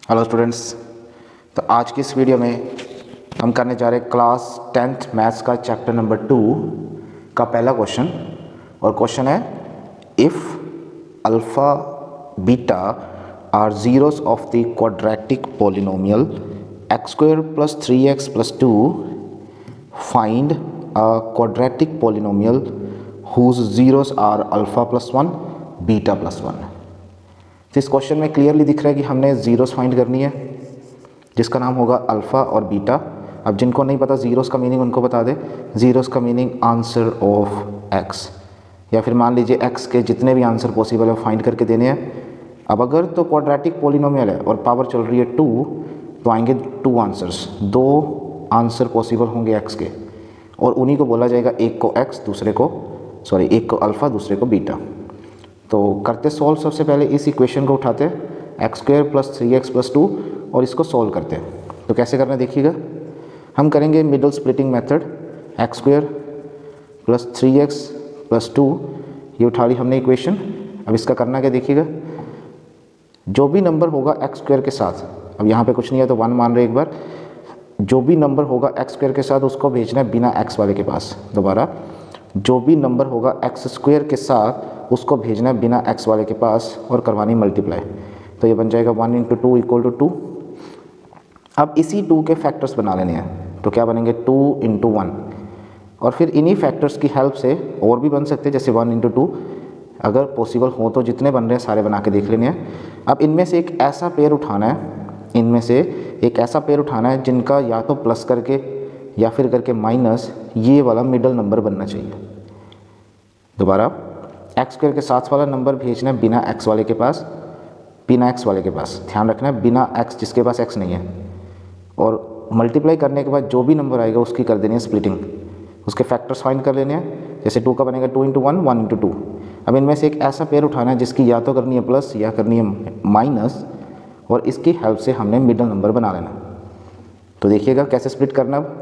Hello students. तो आज की इस वीडियो में हम करने जा रहे हैं क्लास 10th मैथ्स का चैप्टर नंबर 2 का पहला क्वेश्चन। और क्वेश्चन है if alpha beta are zeros of the quadratic polynomial x square plus 3x plus 2 find a quadratic polynomial whose zeros are alpha plus 1 beta plus 1। तो इस question में clearly दिख रहा है कि हमने ज़ीरोस फाइंड करनी है जिसका नाम होगा अल्फ़ा और बीटा। अब जिनको नहीं पता ज़ीरोस का मीनिंग उनको बता दे। ज़ीरोस का मीनिंग आंसर ऑफ एक्स, या फिर मान लीजिए एक्स के जितने भी आंसर पॉसिबल है फाइंड करके देने हैं। अब अगर तो क्वाड्रेटिक पॉलिनोमियल है और पावर चल रही है 2 तो आएंगे 2 आंसर्स, 2 आंसर पॉसिबल होंगे एक्स के, और उन्हीं को बोला जाएगा, एक को एक्स दूसरे को एक को अल्फ़ा दूसरे को बीटा। तो करते सॉल्व सबसे पहले इस इक्वेशन को उठाते हैं x square plus 3x plus 2 और इसको सॉल्व करते हैं। तो कैसे करना देखिएगा, हम करेंगे middle splitting method. X square plus 3x plus 2 ये उठा ली हमने इक्वेशन। अब इसका करना क्या देखिएगा, जो भी नंबर होगा एक्स स्क्वायर के साथ, अब यहाँ पे कुछ नहीं है तो 1 मान रहे एक बार, जो भी नंबर होगा एक्स स्क्वायर के साथ उसको भेजना है बिना एक्स वाले के पास। दोबारा, जो भी नंबर होगा एक्स स्क्वायर के साथ उसको भेजना है बिना एक्स वाले के पास और करवानी मल्टीप्लाई। तो ये बन जाएगा 1 × 2 = 2। अब इसी 2 के फैक्टर्स बना लेने हैं, तो क्या बनेंगे 2 × 1, और फिर इन्हीं फैक्टर्स की हेल्प से और भी बन सकते हैं, जैसे 1 × 2 अगर पॉसिबल हो तो जितने बन रहे हैं सारे बना के देख लेने हैं। अब इनमें से एक ऐसा पेयर उठाना है, जिनका या तो प्लस करके या फिर करके माइनस ये वाला मिडल नंबर बनना चाहिए। दोबारा, एक्स स्क्वायर के साथ वाला नंबर भेजना है बिना एक्स वाले के पास, ध्यान रखना है बिना एक्स, जिसके पास एक्स नहीं है। और मल्टीप्लाई करने के बाद जो भी नंबर आएगा उसकी कर देनी है स्प्लिटिंग, उसके फैक्टर्स फाइंड कर लेने हैं। जैसे 2 का बनेगा 2 × 1 1 × 2। अब इनमें से एक ऐसा पेयर उठाना है जिसकी या तो करनी है प्लस या करनी है माइनस, और इसकी हेल्प से हमने मिडल नंबर बना लेना। तो देखिएगा कैसे स्प्लिट करना। अब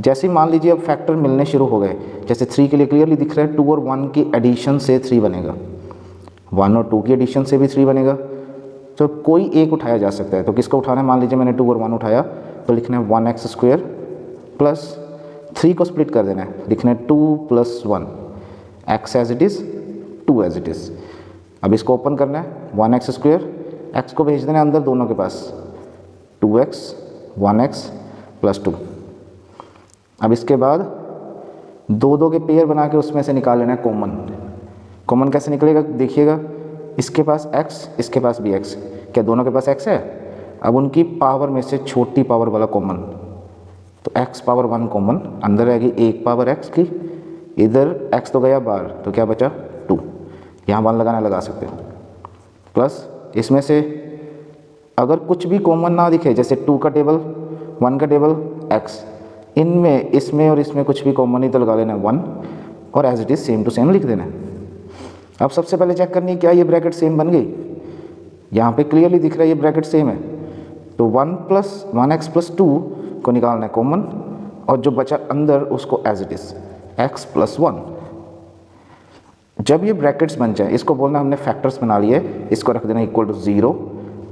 जैसे ही मान लीजिए अब फैक्टर मिलने शुरू हो गए, जैसे 3 के लिए क्लियरली दिख रहा है 2 और 1 की एडिशन से 3 बनेगा, 1 और 2 की एडिशन से भी 3 बनेगा। तो कोई एक उठाया जा सकता है, तो किसको उठाना है, मान लीजिए मैंने 2 और 1 उठाया तो लिखना है 1x² प्लस 3 को स्प्लिट कर देना है, लिखना है 2 + 1, x as it is 2 as it is. अब इसको ओपन करना है 1x², x को भेज देना है अंदर दोनों के पास, 2x 1x + 2। अब इसके बाद 2 के पेयर बना के उसमें से निकाल लेना है कॉमन कैसे निकलेगा देखिएगा, इसके पास x इसके पास भी x, क्या दोनों के पास x है। अब उनकी पावर में से छोटी पावर वाला कॉमन, तो x पावर 1 कॉमन, अंदर रहेगी 1 पावर x की, इधर x तो गया बाहर तो क्या बचा 2, यहाँ 1 लगाना लगा सकते हो। प्लस इसमें से अगर कुछ भी कॉमन ना दिखे, जैसे 2 का टेबल 1 का टेबल x, इनमें इसमें और इसमें कुछ भी कॉमन नहीं तो लगा लेना 1, और as it is same to same लिख देना है। अब सबसे पहले चेक करनी है क्या ये ब्रैकेट सेम बन गई, यहाँ पे क्लियरली दिख रहा है ये ब्रैकेट सेम है। तो 1 + 1x + 2 को निकालना है कॉमन, और जो बचा अंदर उसको एज इट इज़ x + 1। जब ये ब्रैकेट्स बन जाए इसको बोलना हमने फैक्टर्स बना लिए, इसको रख देना =0।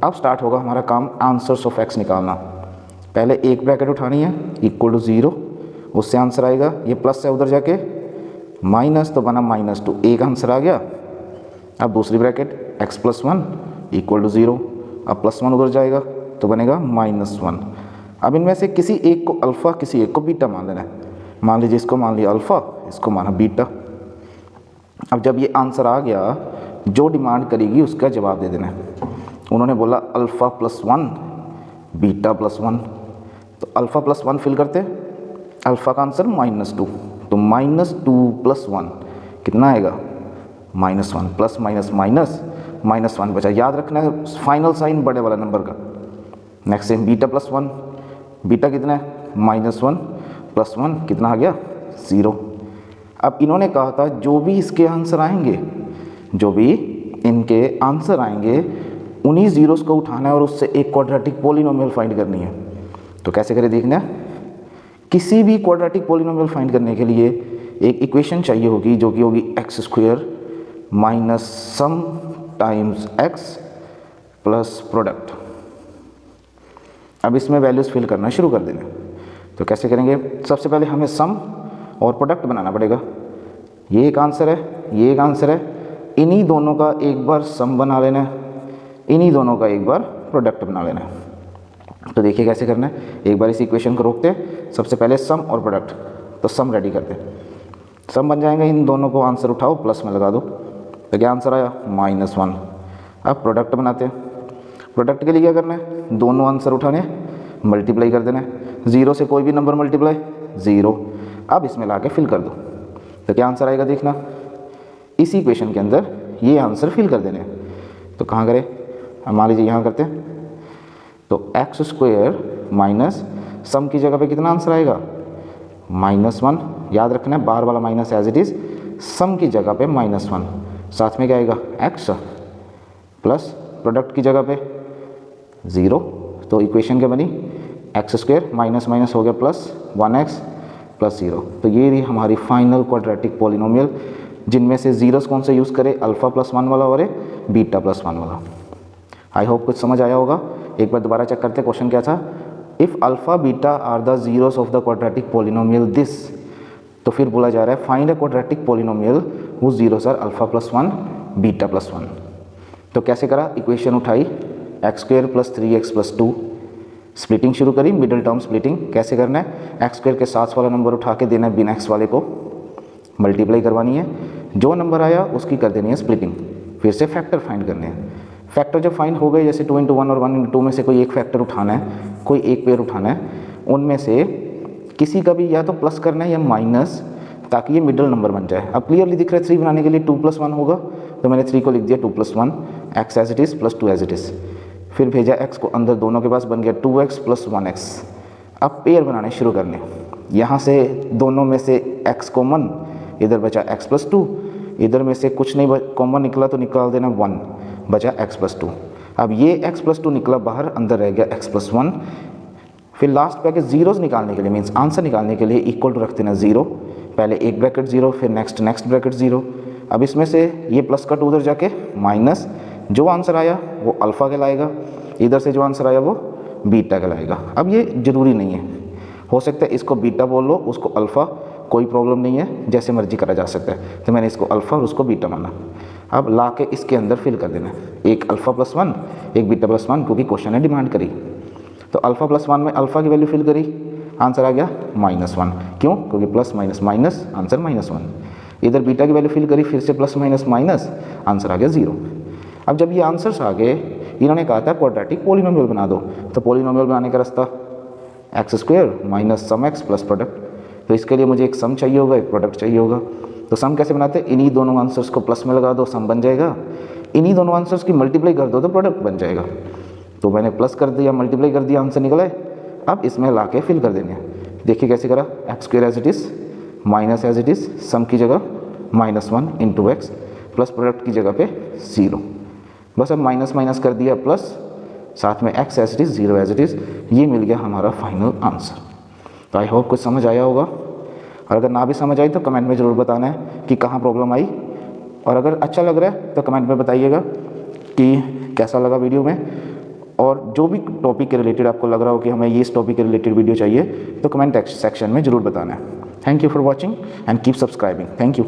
अब स्टार्ट होगा हमारा काम आंसर्स ऑफ x निकालना। पहले एक ब्रैकेट उठानी है =0, उससे आंसर आएगा, ये प्लस है उधर जाके माइनस तो बना -2, एक आंसर आ गया। अब दूसरी ब्रैकेट x + 1 =0, अब +1 उधर जाएगा तो बनेगा -1। अब इनमें से किसी एक को अल्फ़ा किसी एक को बीटा मान लेना है, मान लीजिए इसको मान लिया अल्फ़ा, इसको माना बीटा। अब जब ये आंसर आ गया, जो डिमांड करेगी उसका जवाब दे देना है। उन्होंने बोला अल्फ़ा + 1 बीटा + 1, तो अल्फ़ा + 1 फिल करते, अल्फ़ा का आंसर -2, तो -2 + 1 कितना आएगा -1, प्लस माइनस माइनस -1 बचा। याद रखना है फाइनल साइन बड़े वाला नंबर का। नेक्स्ट है बीटा + 1, बीटा कितना है -1 + 1 कितना आ गया 0। अब इन्होंने कहा था जो भी इसके आंसर आएंगे, उन्हीं ज़ीरोस को उठाना है और उससे एक क्वाड्रेटिक पॉलिनोमियल फाइंड करनी है। तो कैसे करें देखना है, किसी भी क्वाड्रेटिक पॉलिनोमियल फाइंड करने के लिए एक इक्वेशन चाहिए होगी जो कि होगी x² - sum times x plus product. अब इसमें वैल्यूज़ फिल करना शुरू कर देना। तो कैसे करेंगे, सबसे पहले हमें सम और प्रोडक्ट बनाना पड़ेगा। ये एक आंसर है, ये एक आंसर है, इन्हीं दोनों का एक बार सम बना लेना है, इन्हीं दोनों का एक बार प्रोडक्ट बना लेना है। तो देखिए कैसे करना है, एक बार इस इक्वेशन को रोकते हैं, सबसे पहले सम और प्रोडक्ट। तो सम रेडी करते हैं, सम बन जाएंगे, इन दोनों को आंसर उठाओ प्लस में लगा दो, तो क्या आंसर आया -1। अब प्रोडक्ट बनाते हैं। प्रोडक्ट के लिए क्या करना है, दोनों आंसर उठाने मल्टीप्लाई कर देना है, 0 से कोई भी नंबर मल्टीप्लाई 0। अब इसमें ला के फिल कर दो, तो क्या आंसर आएगा देखना। इसी इक्वेशन के अंदर ये आंसर फिल कर देने हैं। तो कहाँ करें, हम मान लीजिए यहाँ करते हैं, तो x² माइनस सम की जगह पे कितना आंसर आएगा -1। याद रखना है बाहर वाला minus as it is, sum की जगह पे -1, साथ में क्या आएगा x प्लस प्रोडक्ट की जगह पे 0। तो इक्वेशन क्या बनी, x² माइनस माइनस हो गया प्लस 1x प्लस 0। तो ये रही हमारी फाइनल क्वाड्रेटिक पॉलिनोमियल, जिनमें से जीरोस कौन से यूज़ करें, अल्फ़ा +1 वाला और बीटा +1 वाला। आई होप कुछ समझ आया होगा। एक बार दोबारा चेक करते, क्वेश्चन क्या था, if alpha beta are the zeros of the quadratic polynomial this. तो फिर बोला जा रहा है find a quadratic polynomial whose zeros are alpha +1 beta +1। तो कैसे करा, इक्वेशन उठाई x² + 3x + 2, स्प्लिटिंग शुरू करी, मिडिल टर्म स्प्लिटिंग। कैसे करना है, x² के साथ वाला नंबर उठा के देना है बिना x वाले को, मल्टीप्लाई करवानी है, जो नंबर आया उसकी कर देनी है स्प्लिटिंग। फिर से फैक्टर फाइंड करने हैं। फैक्टर जब फाइंड हो गए, जैसे 2 × 1 और 1 × 2 में से कोई एक फैक्टर उठाना है, कोई एक पेयर उठाना है, उनमें से किसी का भी या तो प्लस करना है या माइनस, ताकि ये मिडिल नंबर बन जाए। अब क्लियरली दिख रहा है 3 बनाने के लिए 2 + 1 होगा, तो मैंने 3 को लिख दिया 2 + 1, x as it is plus 2 as it is. फिर भेजा x को अंदर, दोनों के पास बन गया 2x + 1x। अब पेयर बनाने शुरू करने, यहाँ से दोनों में से x कॉमन, इधर बचा x + 2, इधर में से कुछ नहीं कॉमन निकला तो निकाल देना 1, बचा x + 2। अब ये x + 2 निकला बाहर, अंदर रह गया x + 1। फिर लास्ट पे आके जीरोस निकालने के लिए, मीन्स आंसर निकालने के लिए इक्वल टू रख देना 0, पहले एक ब्रैकेट 0, फिर नेक्स्ट ब्रैकेट 0। अब इसमें से ये प्लस का 2 उधर जाके माइनस, जो आंसर आया वो अल्फ़ा कहलाएगा, इधर से जो आंसर आया वो बीटा कहलाएगा। अब ये ज़रूरी नहीं है, हो सकता है इसको बीटा बोल लो, उसको अल्फ़ा, कोई प्रॉब्लम नहीं है, जैसे मर्जी करा जा सकता है। तो मैंने इसको अल्फ़ा और उसको बीटा माना। अब ला के इसके अंदर फिल कर देना, एक अल्फ़ा +1 एक बीटा +1, क्योंकि क्वेश्चन ने डिमांड करी। तो अल्फ़ा +1 में अल्फ़ा की वैल्यू फिल करी, आंसर आ गया -1। क्यों, क्योंकि प्लस माइनस माइनस, आंसर -1। इधर बीटा की वैल्यू फिल करी, फिर से प्लस माइनस माइनस, आंसर आ गया 0। अब जब ये आंसर्स आ गए, इन्होंने कहा था क्वाड्रेटिक पॉलिनोमियल बना दो। तो पॉलिनोमियल बनाने का रास्ता x² minus sum x plus product. तो इसके लिए मुझे एक सम चाहिए होगा, एक प्रोडक्ट चाहिए होगा। तो सम कैसे बनाते हैं, इन्हीं दोनों आंसर्स को प्लस में लगा दो, सम बन जाएगा। इन्हीं दोनों आंसर्स की मल्टीप्लाई कर दो तो प्रोडक्ट बन जाएगा। तो मैंने प्लस कर दिया, मल्टीप्लाई कर दिया, आंसर निकला है। अब इसमें ला के फिल कर देने हैं। देखिए कैसे करा, x² as it is minus as it is, sum की जगह -1 × x प्लस प्रोडक्ट की जगह पे 0। बस अब माइनस माइनस कर दिया प्लस, साथ में x as it is 0 as it is, ये मिल गया हमारा फाइनल आंसर। तो आई होप कुछ समझ आया होगा, और अगर ना भी समझ आई तो कमेंट में ज़रूर बताना है कि कहाँ प्रॉब्लम आई। और अगर अच्छा लग रहा है तो कमेंट में बताइएगा कि कैसा लगा वीडियो में, और जो भी टॉपिक के रिलेटेड आपको लग रहा हो कि हमें ये इस टॉपिक के रिलेटेड वीडियो चाहिए, तो कमेंट सेक्शन में ज़रूर बताना है। Thank you for watching and keep subscribing. Thank you.